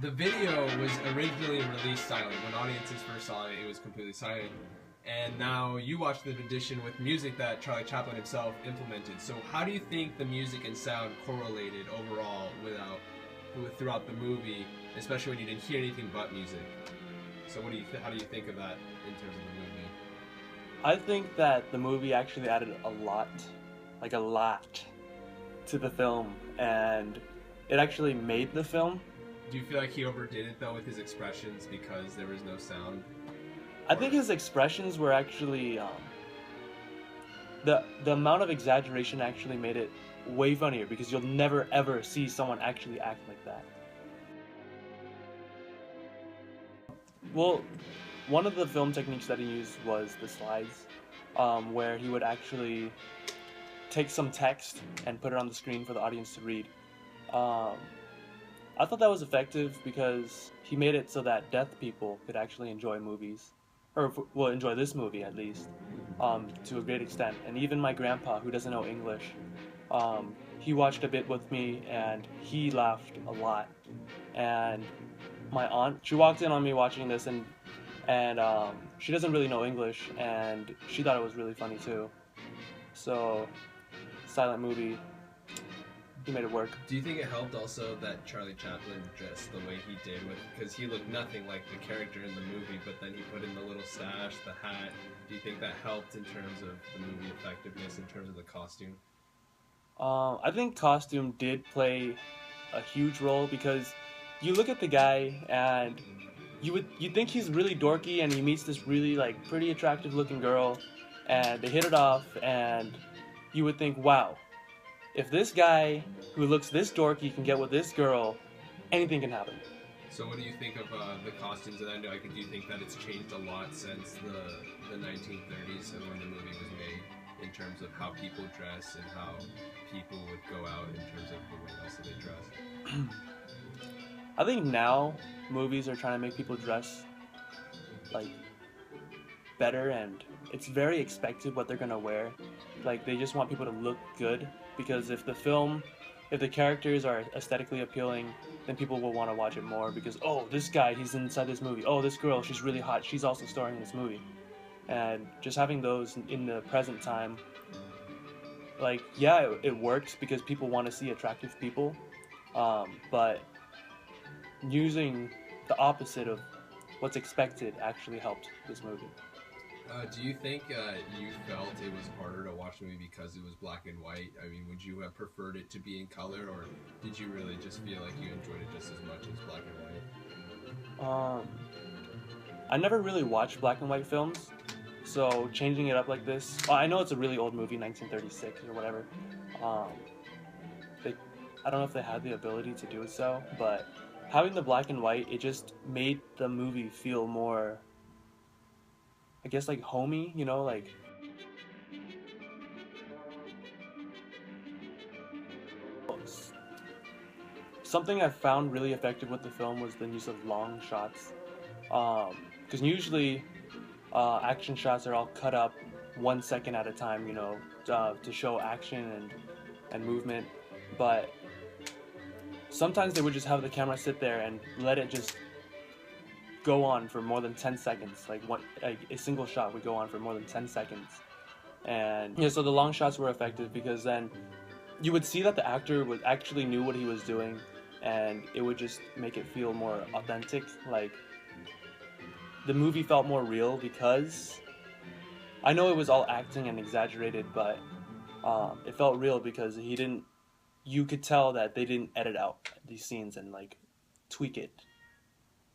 the video was originally released silent. When audiences first saw it, it was completely silent. And now you watch the edition with music that Charlie Chaplin himself implemented. So how do you think the music and sound correlated overall throughout the movie, especially when you didn't hear anything but music? So how do you think of that in terms of the movie? I think that the movie actually added a lot to the film, and it actually made the film. Do you feel like he overdid it though with his expressions because there was no sound? I think his expressions were actually the amount of exaggeration actually made it way funnier, because you'll never ever see someone actually act like that. Well, one of the film techniques that he used was the slides, where he would actually take some text and put it on the screen for the audience to read. I thought that was effective because he made it so that deaf people could actually enjoy movies, or well, enjoy this movie at least, to a great extent. And even my grandpa, who doesn't know English, he watched a bit with me and he laughed a lot. And my aunt, she walked in on me watching this, and she doesn't really know English, and she thought it was really funny too. So, silent movie, he made it work. Do you think it helped also that Charlie Chaplin dressed the way he did, because he looked nothing like the character in the movie, but then he put in the little sash, the hat. Do you think that helped in terms of the movie effectiveness, in terms of the costume? I think costume did play a huge role, because you look at the guy and you'd think he's really dorky, and he meets this really pretty attractive looking girl, and they hit it off, and you would think, wow, if this guy who looks this dorky can get with this girl, anything can happen. So what do you think of the costumes? And do you think that it's changed a lot since the 1930s and when the movie was made, in terms of how people dress and how people would go out in terms of the way else that they dress? I think now movies are trying to make people dress better, and it's very expected what they're gonna wear. They just want people to look good, because if the characters are aesthetically appealing, then people will want to watch it more, because, oh, this guy, he's inside this movie. Oh, this girl, she's really hot. She's also starring in this movie. And just having those in the present time, yeah, it works because people want to see attractive people, but using the opposite of what's expected actually helped this movie. Do you think you felt it was harder to watch the movie because it was black and white? I mean, would you have preferred it to be in color, or did you really just feel like you enjoyed it just as much as black and white? I never really watched black and white films, so changing it up like this, I know it's a really old movie, 1936 or whatever. I don't know if they had the ability to do it so, but having the black and white, it just made the movie feel more, I guess, homey, something I found really effective with the film was the use of long shots, because usually action shots are all cut up 1 second at a time, to show action and movement, but sometimes they would just have the camera sit there and let it just go on for more than 10 seconds. A single shot would go on for more than 10 seconds. And yeah, so the long shots were effective, because then you would see that the actor actually knew what he was doing, and it would just make it feel more authentic. The movie felt more real, because I know it was all acting and exaggerated, but it felt real because you could tell that they didn't edit out these scenes and tweak it